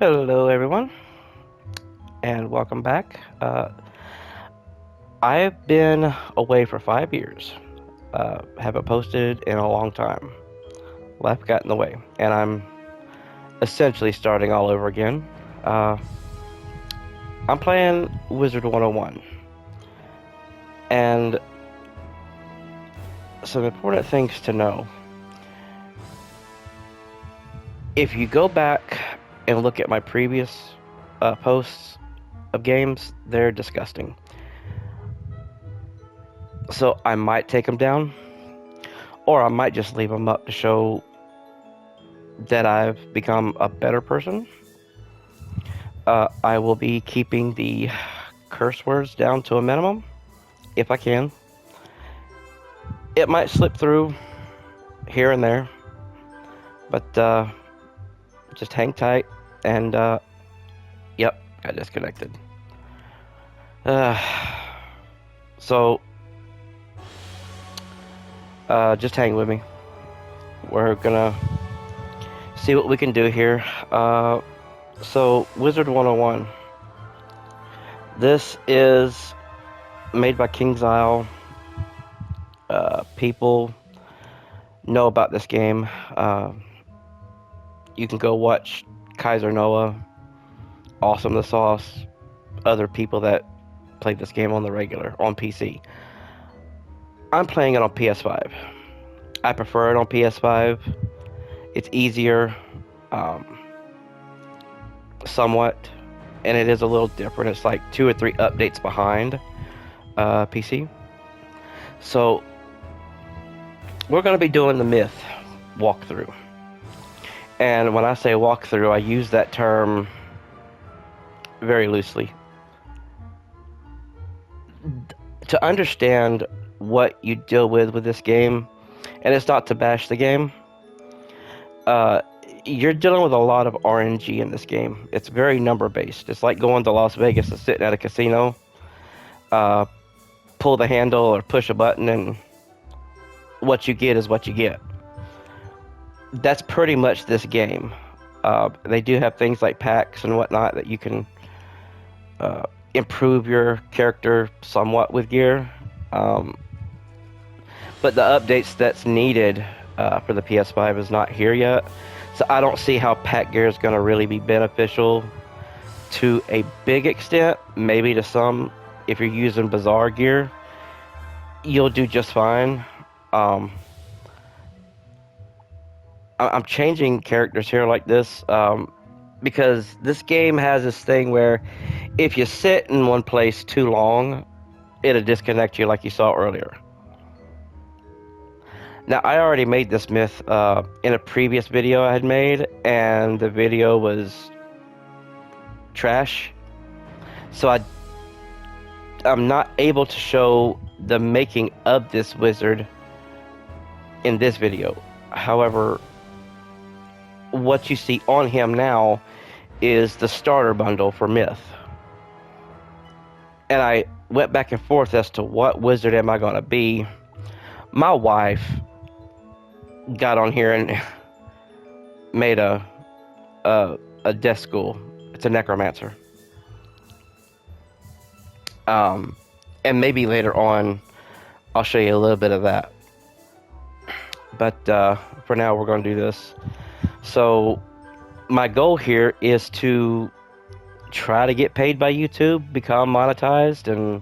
Hello, everyone, and welcome back. I've been away for 5 years. Haven't posted in a long time. Life got in the way, and I'm essentially starting all over again. Uh, I'm playing Wizard 101, and some important things to know. If you go back and look at my previous posts of games, they're disgusting. So I might take them down, or I might just leave them up to show that I've become a better person. I will be keeping the curse words down to a minimum, if I can. It might slip through here and there, but just hang tight. And yep, got disconnected. Uh, so just hang with me. We're gonna see what we can do here. So Wizard 101. This is made by KingsIsle. People know about this game. You can go watch Kaiser Noah, Awesome the Sauce, other people that played this game on the regular on PC. I'm playing it on PS5. I prefer it on PS5. It's easier, somewhat, and it is a little different. It's like 2 or 3 updates behind PC. So we're going to be doing the myth walkthrough. And when I say walkthrough, I use that term very loosely. To understand what you deal with this game, and it's not to bash the game, you're dealing with a lot of RNG in this game. It's very number based. It's like going to Las Vegas and sitting at a casino, pull the handle or push a button, and what you get is what you get. That's pretty much this game. They do have things like packs and whatnot that you can improve your character somewhat with gear. But the updates that's needed for the PS5 is not here yet. So I don't see how pack gear is going to really be beneficial to a big extent. Maybe to some, if you're using Bazaar gear, you'll do just fine. I'm changing characters here like this because this game has this thing where if you sit in one place too long, it'll disconnect you like you saw earlier. Now, I already made this myth in a previous video I had made, and the video was trash. So I'm not able to show the making of this wizard in this video. However, what you see on him now is the starter bundle for Myth. And I went back and forth as to what wizard am I going to be. My wife got on here and made a death school. It's a necromancer. And maybe later on I'll show you a little bit of that. But for now we're going to do this. So my goal here is to try to get paid by YouTube, become monetized, and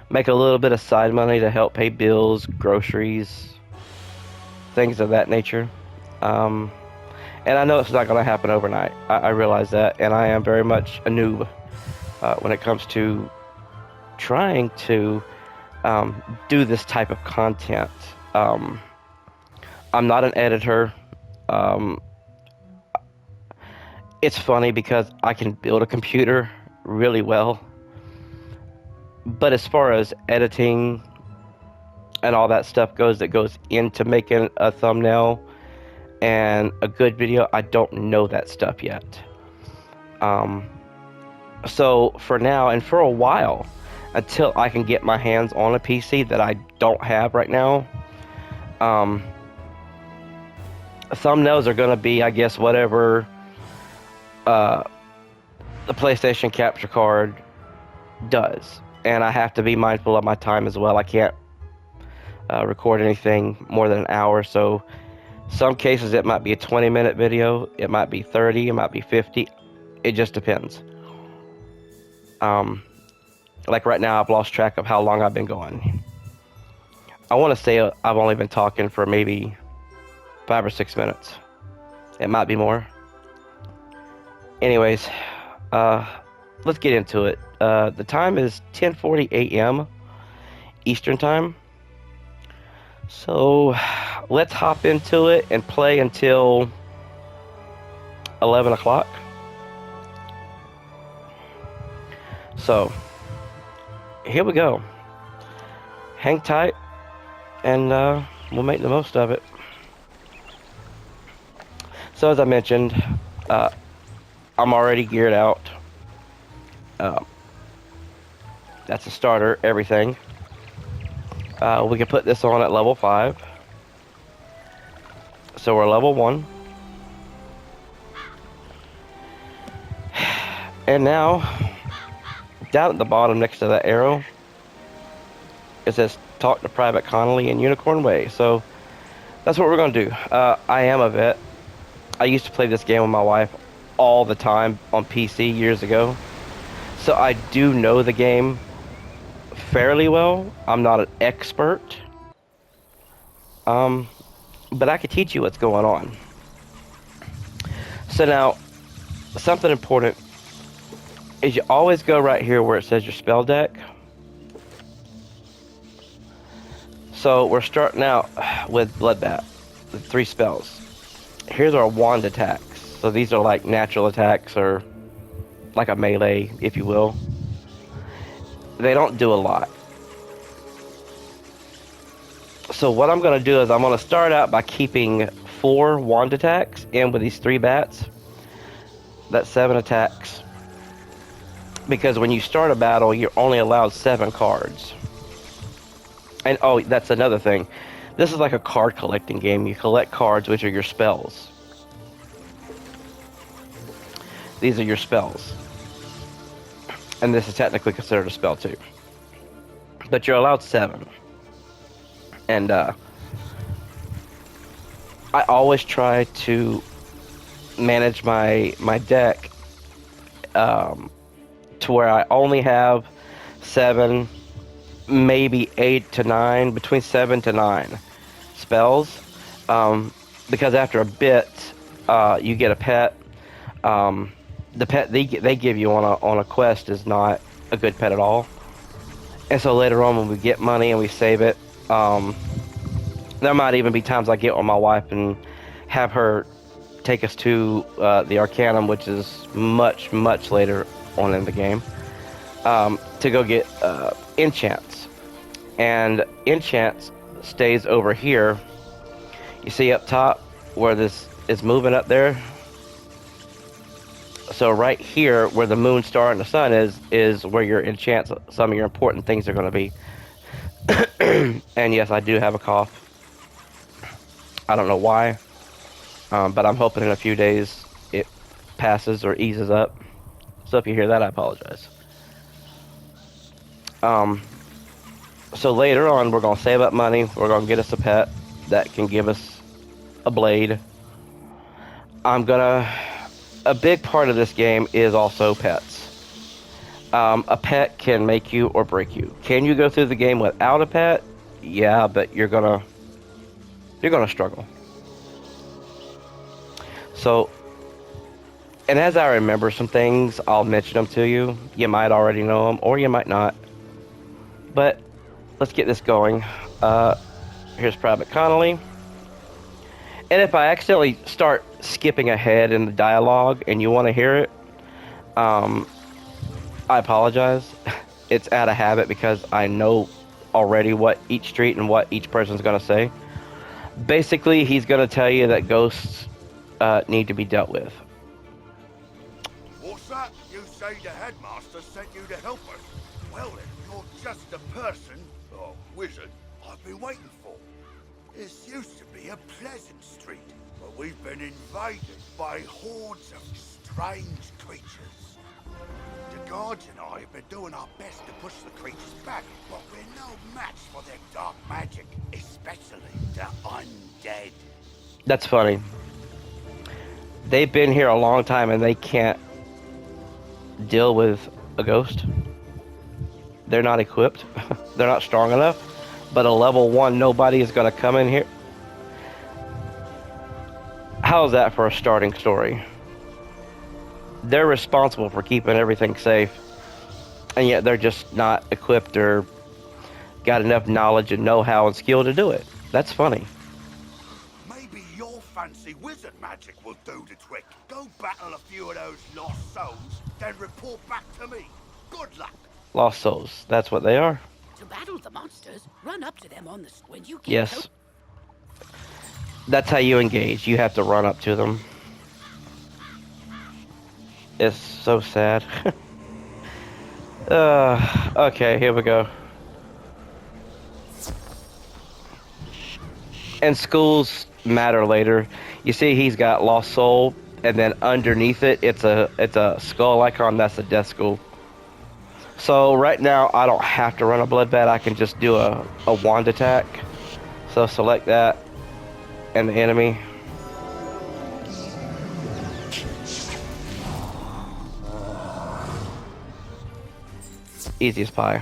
make a little bit of side money to help pay bills, groceries, things of that nature. And I know it's not going to happen overnight. I realize that, and I am very much a noob when it comes to trying to do this type of content. I'm not an editor. It's funny because I can build a computer really well, but as far as editing and all that stuff goes that goes into making a thumbnail and a good video, I don't know that stuff yet. So for now and for a while, until I can get my hands on a PC that I don't have right now, thumbnails are going to be, I guess, whatever the PlayStation capture card does. And I have to be mindful of my time as well. I can't record anything more than an hour. So some cases it might be a 20-minute video, it might be 30, it might be 50. It just depends. Like right now, I've lost track of how long I've been going. I want to say I've only been talking for maybe 5 or 6 minutes. It might be more. Anyways, let's get into it. The time is 10:40 a.m. Eastern Time. So let's hop into it and play until 11 o'clock. So here we go. Hang tight, and we'll make the most of it. So as I mentioned, I'm already geared out. That's a starter, everything. We can put this on at level 5. So we're level 1. And now, down at the bottom next to that arrow, it says talk to Private Connolly in Unicorn Way. So that's what we're going to do. I am a vet. I used to play this game with my wife all the time on PC years ago. So I do know the game fairly well. I'm not an expert. But I could teach you what's going on. So now, something important is you always go right here where it says your spell deck. So we're starting out with Bloodbath, the 3 spells. Here's our wand attacks. So these are like natural attacks, or like a melee, if you will. They don't do a lot. So what I'm going to do is I'm going to start out by keeping 4 wand attacks in with these 3 bats. That's 7 attacks. Because when you start a battle, you're only allowed 7 cards. And oh, that's another thing. This is like a card collecting game. You collect cards, which are your spells. These are your spells. And this is technically considered a spell too. But you're allowed 7. And I always try to manage my deck to where I only have 7, maybe 8 to 9, between 7 to 9 spells. Because after a bit, you get a pet. The pet they give you on a quest is not a good pet at all. And so later on, when we get money and we save it, there might even be times I get with my wife and have her take us to the Arcanum, which is much, much later on in the game, to go get enchants. And enchants stays over here. You see up top where this is moving up there? So right here, where the moon, star, and the sun is where your enchants, some of your important things are going to be. And yes, I do have a cough. I don't know why, but I'm hoping in a few days it passes or eases up. So if you hear that, I apologize. So later on, we're going to save up money. We're going to get us a pet that can give us a blade. A big part of this game is also pets. A pet can make you or break you. Can you go through the game without a pet? Yeah, but you're gonna struggle. So, and as I remember some things, I'll mention them to you. You might already know them, or you might not. But let's get this going. Here's Private Connolly. And if I accidentally start skipping ahead in the dialogue and you want to hear it, I apologize. It's out of habit because I know already what each street and what each person's going to say. Basically, he's going to tell you that ghosts need to be dealt with. What's that? You say the headmaster sent you to help us? Well then, you're just the person, or wizard, I've been waiting for. This used to be a pleasant street, but we've been invaded by hordes of strange creatures. guards and I have been doing our best to push the creatures back, but we're no match for their dark magic, especially the undead. That's funny. They've been here a long time and they can't deal with a ghost. They're not equipped. They're not strong enough. But a level 1, nobody is going to come in here. How's that for a starting story? They're responsible for keeping everything safe, and yet they're just not equipped or got enough knowledge and know-how and skill to do it. That's funny. Maybe your fancy wizard magic will do the trick. Go battle a few of those lost souls, then report back to me. Good luck. Lost souls. That's what they are. To battle the monsters, run up to them on the when you get Yes. That's how you engage. You have to run up to them. It's so sad. Okay, here we go. And schools matter later. You see he's got Lost Soul, and then underneath it, it's a skull icon. That's a death school. So right now, I don't have to run a bloodbath. I can just do a wand attack. So select that, and the enemy. Easy as pie.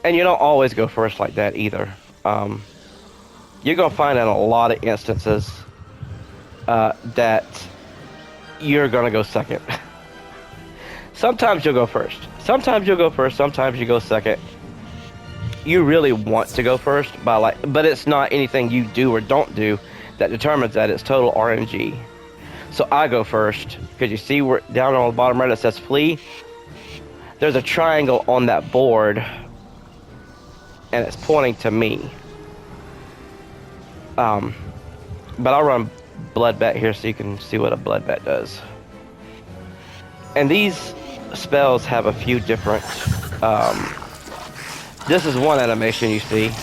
And you don't always go first like that either. You're gonna find in a lot of instances that you're gonna go second. Sometimes you'll go first. Sometimes you'll go first. Sometimes you go second. You really want to go first, but it's not anything you do or don't do that determines that. It's total RNG. So I go first because you see where down on the bottom right it says flee. There's a triangle on that board, and it's pointing to me. But I'll run Bloodbat here so you can see what a Bloodbat does. And these spells have a few different. This is one animation you see.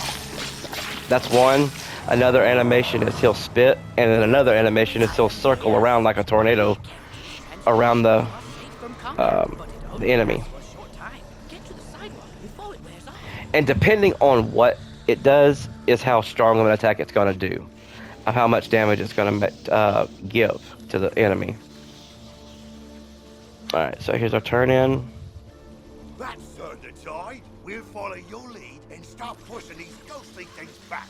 That's one. Another animation is he'll spit, and then another animation is he'll circle around like a tornado around the enemy. And depending on what it does is how strong of an attack it's going to do, of how much damage it's going to give to the enemy. Alright, so here's our turn in. That's turned the tide. We'll follow your lead and start pushing these ghostly things back.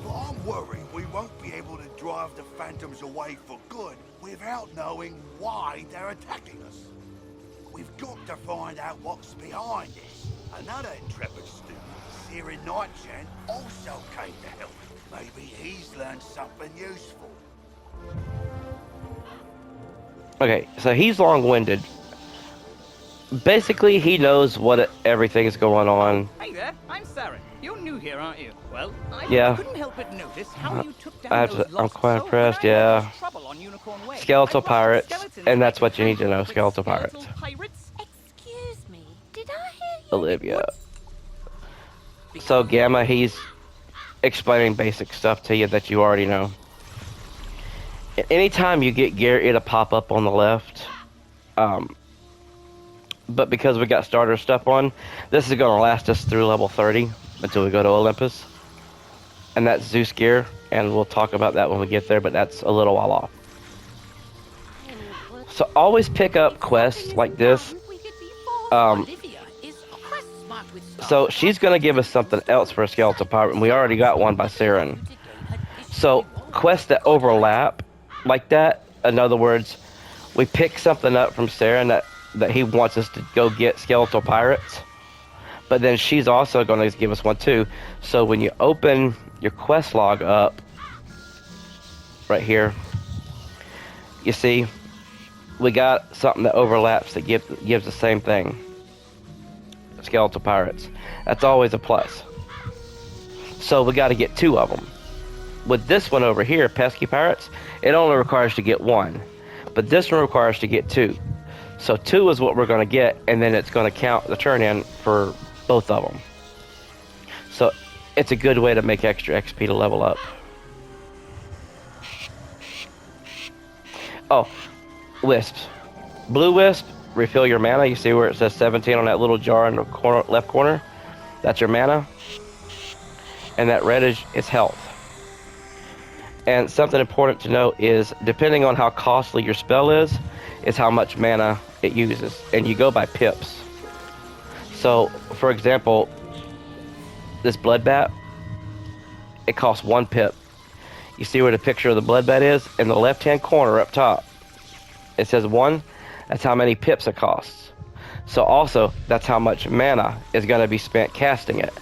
But I'm worried we won't be able to drive the phantoms away for good without knowing why they're attacking us. We've got to find out what's behind this. Another intrepid student, Sirin Nightchant, also came to help. Maybe he's learned something useful. Okay, so he's long-winded. Basically, he knows what everything is going on. Hey there, I'm Saren. You're new here, aren't you? Well, I couldn't help but notice how you took down those lost I'm quite souls impressed, when I yeah. had trouble on Unicorn Way. Skeletal I brought pirates, skeletons and that's back what you need to know, with skeletal pirates. pirates. Excuse me, did I hear you? Olivia. So Gamma, he's explaining basic stuff to you that you already know. Anytime you get gear, it'll pop up on the left. But because we got starter stuff on, this is going to last us through level 30 until we go to Olympus. And that's Zeus gear, and we'll talk about that when we get there, but that's a little while off. So always pick up quests like this. So she's going to give us something else for a skeletal pirate, and we already got one by Saren. So quests that overlap like that, in other words, we pick something up from Saren that he wants us to go get skeletal pirates, but then she's also going to give us one too. So when you open your quest log up right here, you see we got something that overlaps that gives the same thing. Skeletal pirates. That's always a plus. So we got to get 2 of them. With this one over here, pesky pirates, it only requires to get 1, but this one requires to get 2. So 2 is what we're going to get, and then it's going to count the turn in for both of them. So it's a good way to make extra XP to level up. Oh, wisps. Blue wisp, refill your mana. You see where it says 17 on that little jar in the corner, left corner? That's your mana. And that red is health. And something important to note is, depending on how costly your spell is how much mana it uses. And you go by pips. So, for example, this Bloodbat, it costs 1 pip. You see where the picture of the Bloodbat is? In the left-hand corner up top, it says 1. That's how many pips it costs. So also, that's how much mana is going to be spent casting it.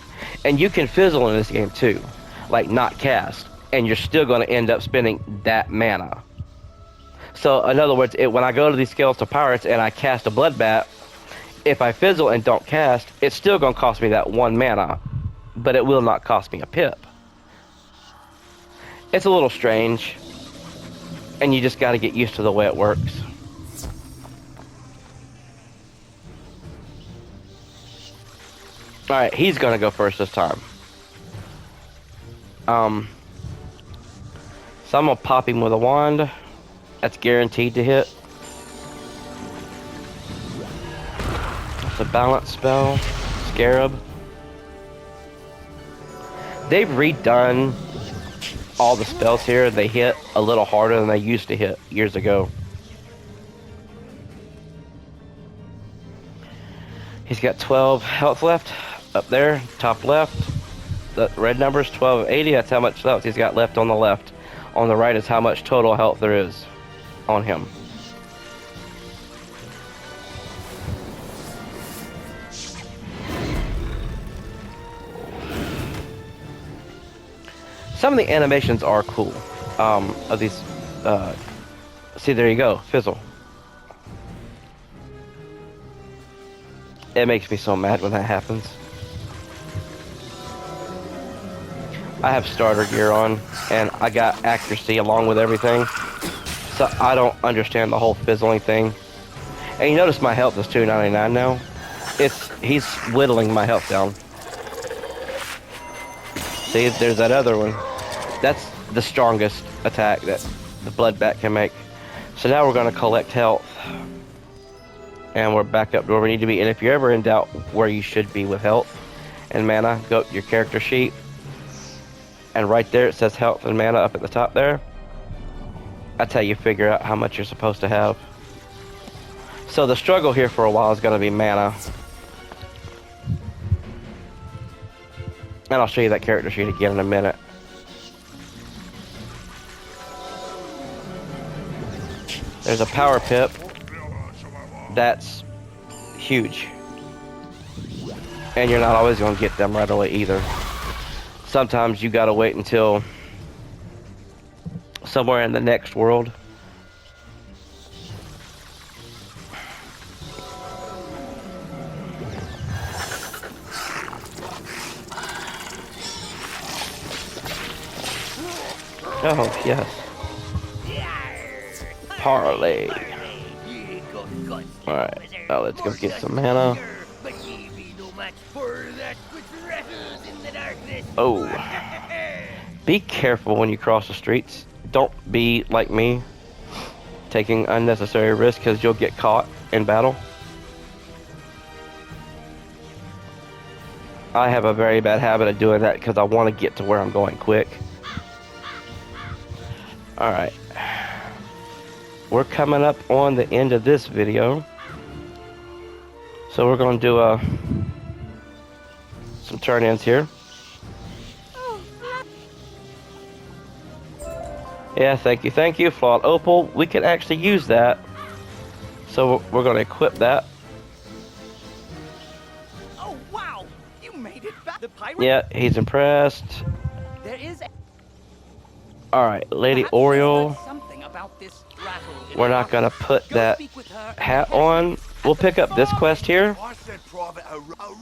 And you can fizzle in this game too, like not cast, and you're still going to end up spending that mana. So in other words, when I go to these Skeletal Pirates and I cast a Bloodbat, if I fizzle and don't cast, it's still going to cost me that 1 mana, but it will not cost me a pip. It's a little strange, and you just got to get used to the way it works. Alright, he's gonna go first this time. So I'm gonna pop him with a wand. That's guaranteed to hit. It's a balance spell. Scarab. They've redone all the spells here. They hit a little harder than they used to hit years ago. He's got 12 health left. Up there, top left, the red number is 1280. That's how much health he's got left on the left. On the right is how much total health there is on him. Some of the animations are cool. Of these, see, there you go, fizzle. It makes me so mad when that happens. I have starter gear on, and I got accuracy along with everything, so I don't understand the whole fizzling thing. And you notice my health is 299 now. He's whittling my health down. See, there's that other one. That's the strongest attack that the Bloodbat can make. So now we're going to collect health, and we're back up to where we need to be. And if you're ever in doubt where you should be with health and mana, go to your character sheet. And right there it says health and mana up at the top there. That's how you figure out how much you're supposed to have. So the struggle here for a while is going to be mana. And I'll show you that character sheet again in a minute. There's a power pip. That's huge. And you're not always going to get them right away either. Sometimes you gotta wait until somewhere in the next world. Oh, yes. Parlay. Alright, now let's go get some mana. Oh. Be careful when you cross the streets. Don't be like me, taking unnecessary risks, because you'll get caught in battle. I have a very bad habit of doing that because I want to get to where I'm going quick. Alright. We're coming up on the end of this video. So we're going to do some turn-ins here. Yeah, thank you, Flawed Opal. We can actually use that. So we're going to equip that. Oh, wow! You made it back. The pirate? Yeah, he's impressed. There is Alright, Lady Oriole. Something about this rattle. We're not going to put that hat on. We'll pick up this quest here. I said Private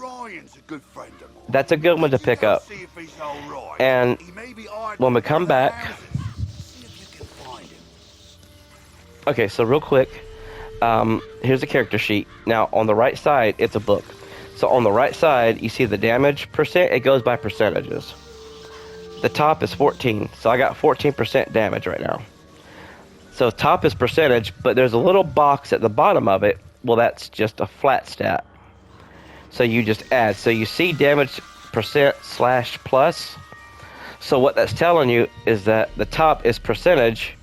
Orion's a good friend of mine. That's a good one to pick up. See if he's all right. And He may be hiding when we in come one of the back... houses. See if you can find him. Okay, so real quick, here's a character sheet. Now, on the right side, it's a book. So on the right side, you see the damage percent. It goes by percentages. The top is 14, so I got 14% damage right now. So top is percentage, but there's a little box at the bottom of it well, that's just a flat stat. So you just add. So you see damage percent slash plus. So what that's telling you is that the top is percentage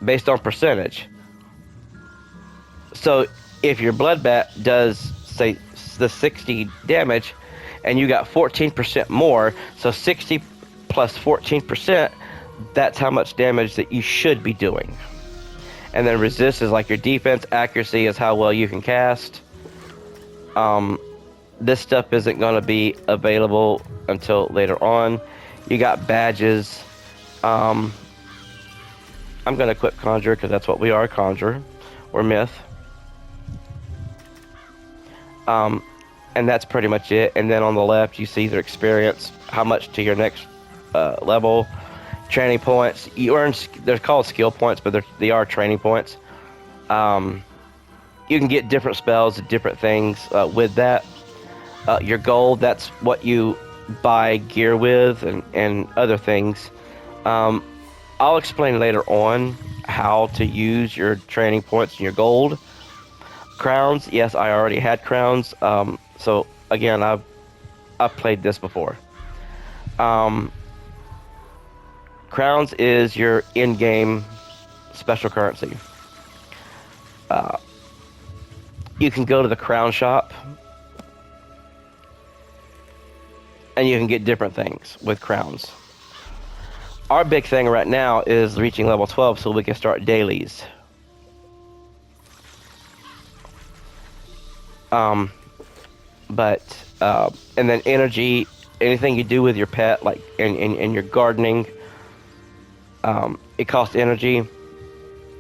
based on percentage. So if your blood bat does, say, the 60 damage, and you got 14% more, so 60 plus 14%, that's how much damage that you should be doing. And then resist is like your defense, accuracy is how well you can cast. This stuff isn't going to be available until later on. You got badges. I'm going to quit Conjure because that's what we are, Conjure or Myth. And that's pretty much it. And then on the left, you see their experience, how much to your next level, training points. You earn, they're called skill points, but they are training points. You can get different spells, different things with that. Your gold, that's what you buy gear with and other things. I'll explain later on how to use your training points and your gold. Crowns, yes, I already had crowns. So again, I've played this before. Crowns is your in-game special currency. You can go to the crown shop and you can get different things with crowns. Our big thing right now is reaching level 12 so we can start dailies. And then energy, anything you do with your pet, like in your gardening, it costs energy.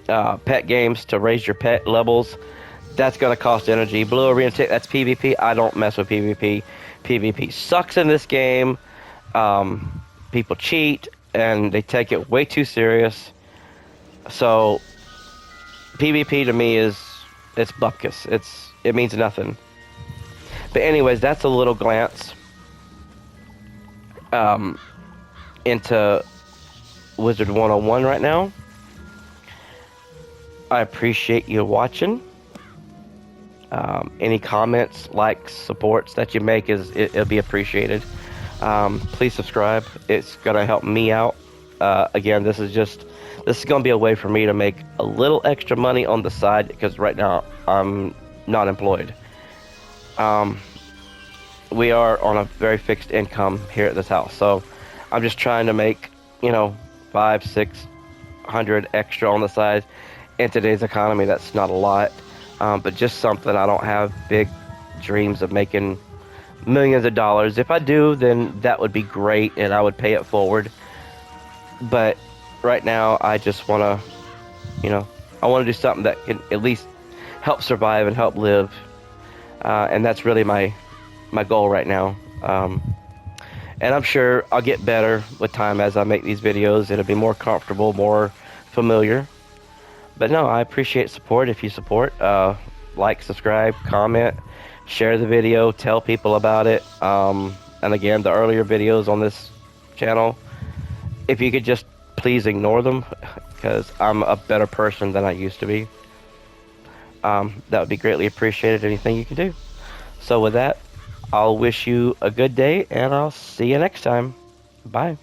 Pet games to raise your pet levels, that's going to cost energy. Blue Arena, that's PvP. I don't mess with PvP. PvP sucks in this game. People cheat and they take it way too serious. So PvP to me it's bupkis. It means nothing. But anyways, that's a little glance into Wizard 101 right now. I appreciate you watching. Any comments, likes, supports that you make it'll be appreciated. Please subscribe. It's gonna help me out. Again, this is gonna be a way for me to make a little extra money on the side because right now I'm not employed. We are on a very fixed income here at this house, so I'm just trying to make, $500-600 extra on the side. In today's economy, that's not a lot, but just something. I don't have big dreams of making millions of dollars. If I do, then that would be great, and I would pay it forward. But right now, I just want to, I want to do something that can at least help survive and help live, and that's really my goal right now. And I'm sure I'll get better with time as I make these videos. It'll be more comfortable, more familiar. But no, I appreciate support. If you support, like, subscribe, comment, share the video, tell people about it. And again, the earlier videos on this channel, if you could just please ignore them, because I'm a better person than I used to be. That would be greatly appreciated. Anything you can do. So with that, I'll wish you a good day, and I'll see you next time. Bye.